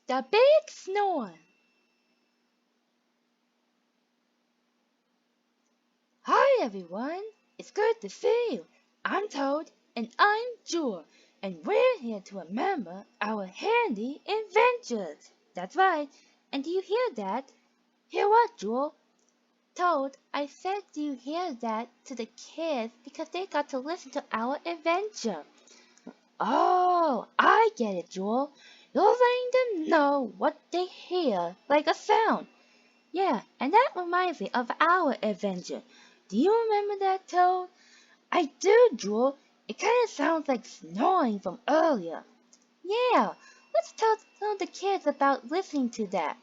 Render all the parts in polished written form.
The Big Snore. Hi everyone, it's good to see you. I'm Toad and I'm Jewel, and we're here to remember our handy adventures. That's right, and do you hear that? Hear what, Jewel? Toad, I said do you hear that to the kids because they got to listen to our adventure. Oh, I get it, Jewel. You're letting them know what they hear like a sound. Yeah, and that reminds me of our adventure. Do you remember that, Toad? I do, Jewel. It kind of sounds like snoring from earlier. Yeah, let's tell the kids about listening to that.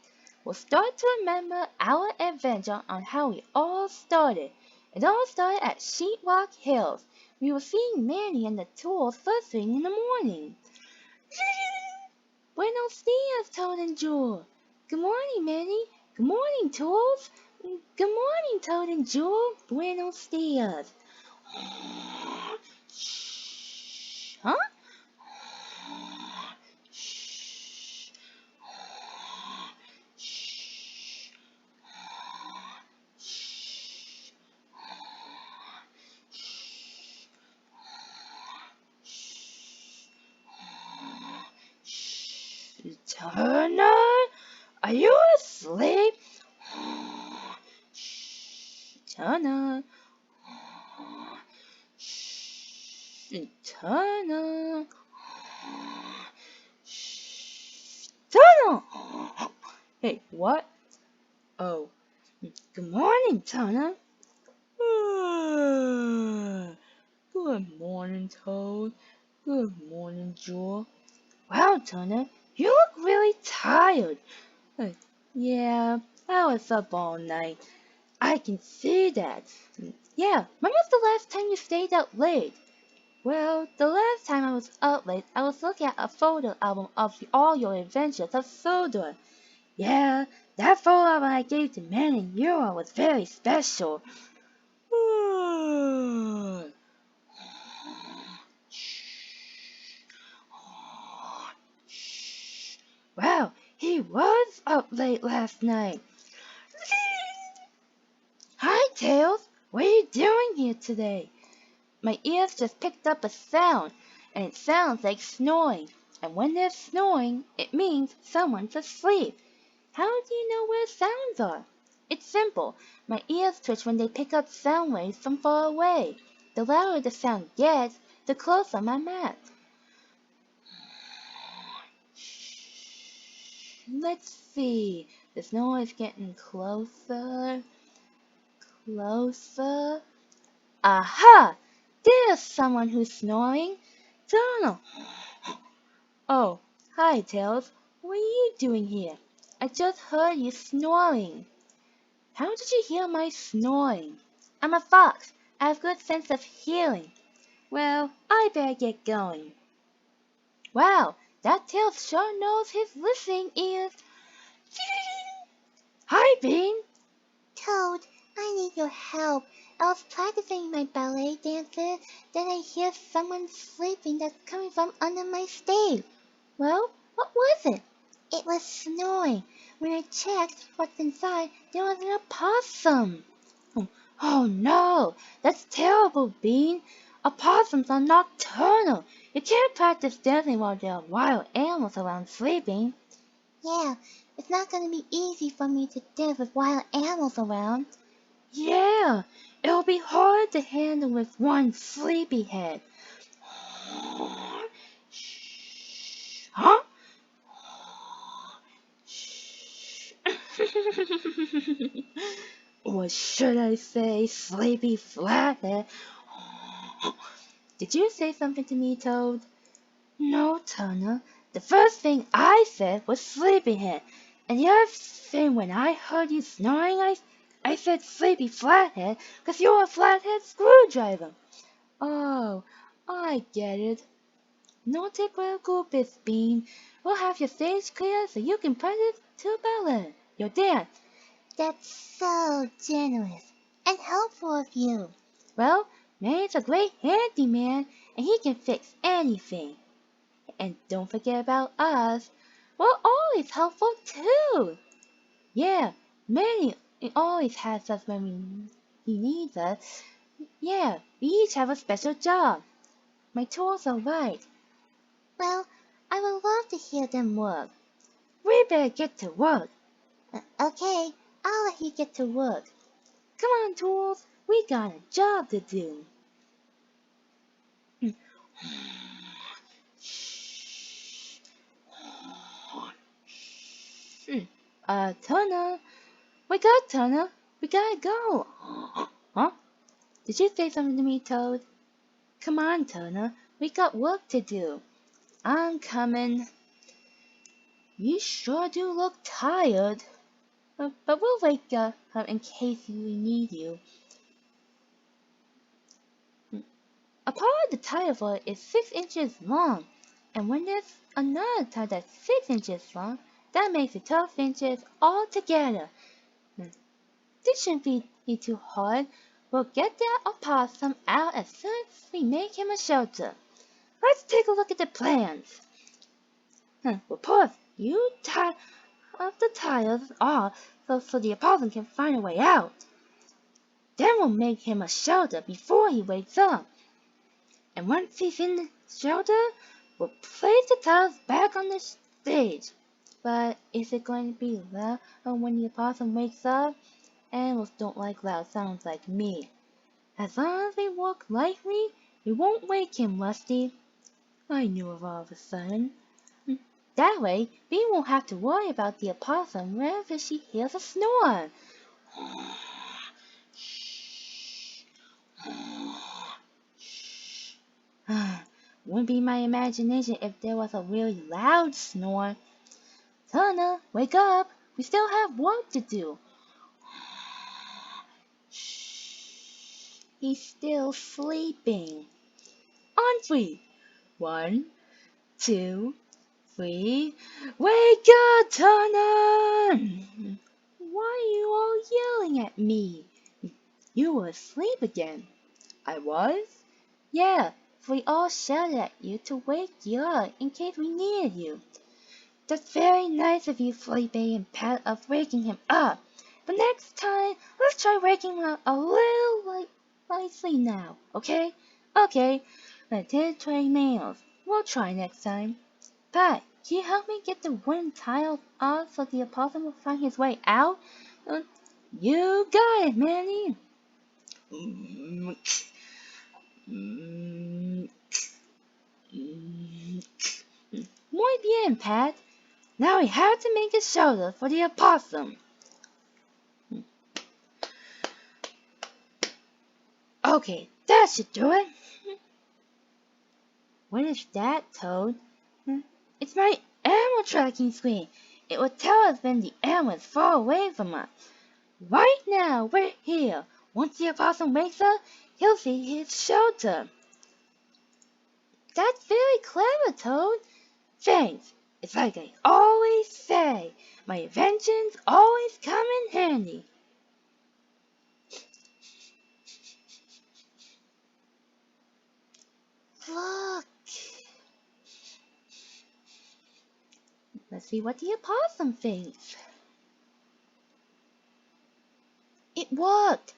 We'll start to remember our adventure on how we all started. It all started at Sheetrock Hills. We were seeing Manny and the tools first thing in the morning. Buenos dias, Toad and Jewel. Good morning, Manny. Good morning, Tools. Good morning, Toad and Jewel. Buenos dias. Shh. Huh? Shh. Shh. Turner, are you asleep? Turner. Turner. Turner. Hey, what? Oh, good morning, Turner. Good morning, Toad. Good morning, Jewel. Wow, Turner, you look really tired. Uh, yeah, I was up all night. I can see that. Yeah, when was the last time you stayed out late? Well, the last time I was up late, I was looking at a photo album of all your adventures of Sodor. Yeah, that photo album I gave to Manny and Euro was very special. Wow, he was up late last night. Hi, Tails. What are you doing here today? My ears just picked up a sound, and it sounds like snoring. And when there's snoring, it means someone's asleep. How do you know where sounds are? It's simple. My ears twitch when they pick up sound waves from far away. The louder the sound gets, the closer I'm at. Let's see. The snow is getting closer, closer. Aha! There's someone who's snoring. Donald. Oh, hi, Tails. What are you doing here? I just heard you snoring. How did you hear my snoring? I'm a fox. I have good sense of hearing. Well, I better get going. Wow, that Tails sure knows his listening ears. Hi, Bean. Toad, I need your help. I was practicing my ballet dances, then I hear someone sleeping that's coming from under my stage. Well, what was it? It was snoring. When I checked what's inside, there was an opossum. Oh no, that's terrible, Bean. Opossums are nocturnal. You can't practice dancing while there are wild animals around sleeping. Yeah, it's not gonna be easy for me to dance with wild animals around. Yeah, it'll be hard to handle with one sleepy head. Huh? Or should I say sleepy flathead? Did you say something to me, Toad? No, Turner. The first thing I said was sleepyhead. And the other thing when I heard you snoring, I said sleepy flathead 'cause you're a flathead screwdriver. Oh, I get it. No te preocupes, Bean. We'll have your stage clear so you can practice to ballet. Your dance. That's so generous and helpful of you. Well, Manny's a great handyman, and he can fix anything. And don't forget about us. we're always helpful too. Yeah, Manny always has us when he needs us. Yeah, we each have a special job. My tools are right. Well, I would love to hear them work. We better get to work. Okay, I'll let you get to work. Come on, tools. We got a job to do. Turner. Wake up, Turner. We gotta go. Huh? Did you say something to me, Toad? Come on, Turner. We got work to do. I'm coming. You sure do look tired. But we'll wake up in case we need you. A part of the tire foot is 6 inches long, and when there's another tire that's 6 inches long, that makes it 12 inches altogether. This shouldn't be too hard. We'll get the opossum out as soon as we make him a shelter. Let's take a look at the plans. We'll pull you tie of the tires off so the opossum can find a way out. Then we'll make him a shelter before he wakes up. And once he's in the shelter, we'll place the tires back on the stage. But is it going to be loud when the opossum wakes up? Animals don't like loud sounds like me. As long as we walk lightly, we won't wake him, Rusty. I knew it all of a sudden. That way, we won't have to worry about the opossum whenever she hears a snore. Wouldn't be my imagination if there was a really loud snore. Turner, wake up! We still have work to do. He's still sleeping. On 3. 1, 2, 3. Wake up, Turner! Why are you all yelling at me? You were asleep again. I was? Yeah, we all shouted at you to wake you up in case we needed you. That's very nice of you, Felipe and Pat, of waking him up. But next time, let's try waking him up a little lightly now, okay? Okay, I did try nails. We'll try next time. Pat, can you help me get the wooden tile off so the opossum will find his way out? You got it, Manny. Muy bien, Pat. Now we have to make a shelter for the opossum. Okay, that should do it. What is that, Toad? It's my animal tracking screen. It will tell us when the animal is far away from us. Right now, we're here. Once the opossum wakes up, he'll see his shelter. That's very clever, Toad. Thanks. It's like I always say, my inventions always come in handy. Look. Let's see what the opossum thinks. It worked!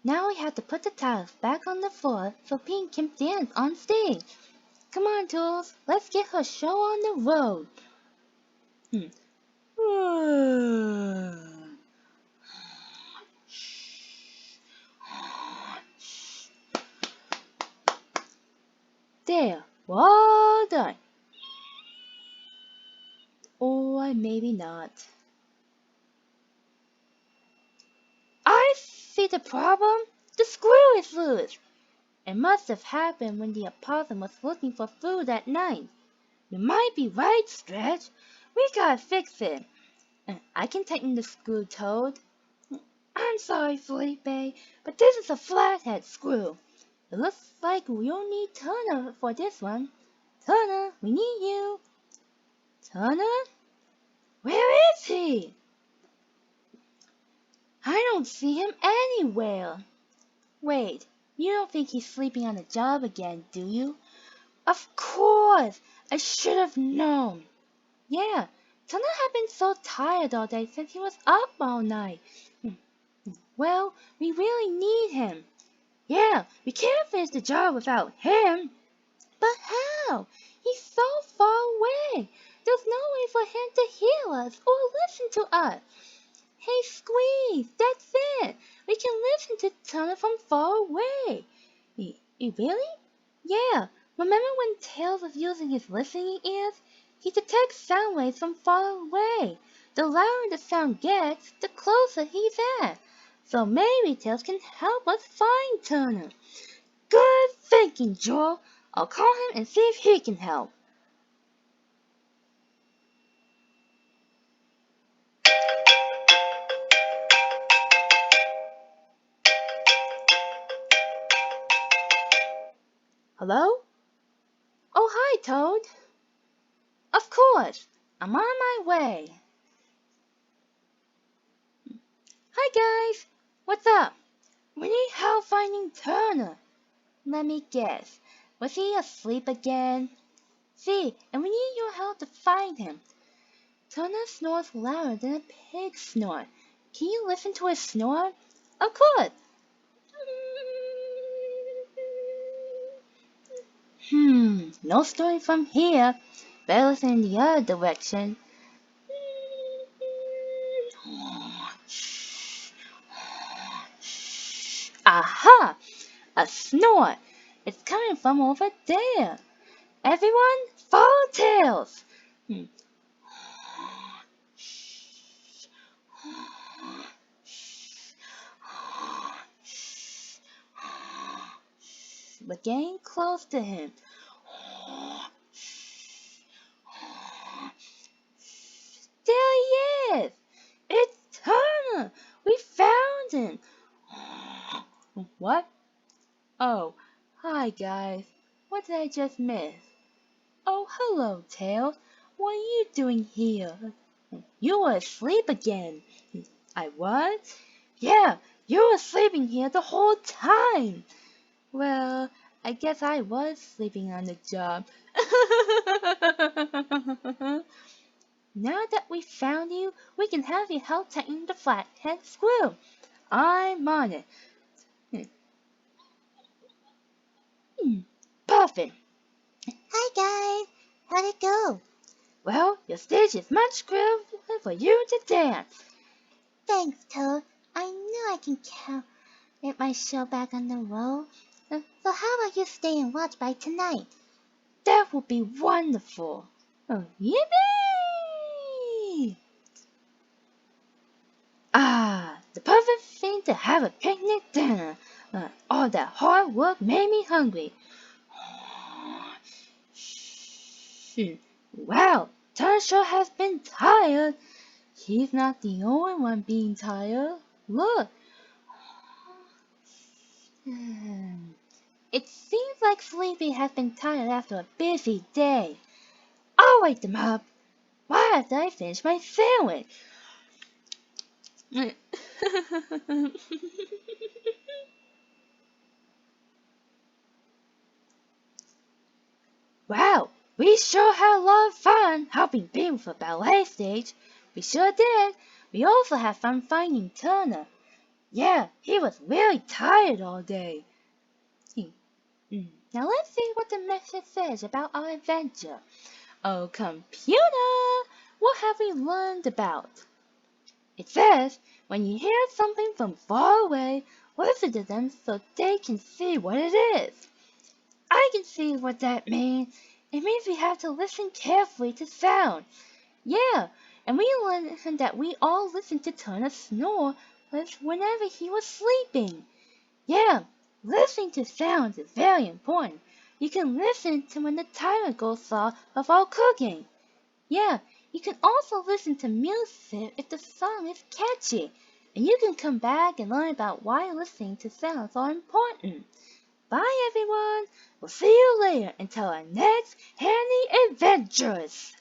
Now we have to put the tiles back on the floor so Pink can dance on stage. Come on, Tools, let's get her show on the road. There, we're all done. Or maybe not. I see the problem. The screw is loose. It must have happened when the opossum was looking for food at night. You might be right, Stretch. We gotta fix it. I can tighten the screw, Toad. I'm sorry, Felipe, but this is a flathead screw. It looks like we'll need Turner for this one. Turner, we need you. Turner? Where is he? I don't see him anywhere. Wait, you don't think he's sleeping on the job again, do you? Of course! I should have known. Yeah, Turner had been so tired all day since he was up all night. Well, we really need him. Yeah, we can't finish the job without him. But how? He's so far away. There's no way for him to hear us or listen to us. Hey, Squeeze, that's it. We can listen to Turner from far away. You really? Yeah. Remember when Tails was using his listening ears? He detects sound waves from far away. The louder the sound gets, the closer he's at. So maybe Tails can help us find Turner. Good thinking, Joel. I'll call him and see if he can help. Hello? Oh, hi, Toad. Of course. I'm on my way. Hi, guys. What's up? We need help finding Turner. Let me guess. Was he asleep again? See, and we need your help to find him. Turner snores louder than a pig snore. Can you listen to his snore? Of course. No snoring from here. Better listen in the other direction. Aha! A snore! It's coming from over there. Everyone, follow Tails! We're getting close to him. There he is! It's Turner! We found him! What? Oh, hi guys. What did I just miss? Oh, hello, Tails. What are you doing here? You were asleep again. I was? Yeah, you were sleeping here the whole time. Well, I guess I was sleeping on the job. Now that we found you, we can have you help tighten the flathead screw. I'm on it. Perfect. Hi guys, how'd it go? Well, your stage is much clearer for you to dance. Thanks, Toad. I knew I can get my show back on the road. So how about you stay and watch by tonight? That would be wonderful. Oh, yippee! Ah, the perfect thing to have a picnic dinner. All that hard work made me hungry. Wow, Turner sure has been tired. He's not the only one being tired. Look. It seems like Sleepy has been tired after a busy day. I'll wake them up. Why after I finish my sandwich? Wow, we sure had a lot of fun helping Beam with the ballet stage. We sure did. We also had fun finding Turner. Yeah, he was really tired all day. Now let's see what the message says about our adventure. Oh, computer, what have we learned about? It says, when you hear something from far away, listen to them so they can see what it is. I can see what that means. It means we have to listen carefully to sound. Yeah, and we learned that we all listened to Turner snore whenever he was sleeping. Yeah, listening to sounds is very important. You can listen to when the timer goes off while cooking. Yeah, you can also listen to music if the song is catchy. And you can come back and learn about why listening to sounds are important. Bye everyone! We'll see you later until our next handy adventures!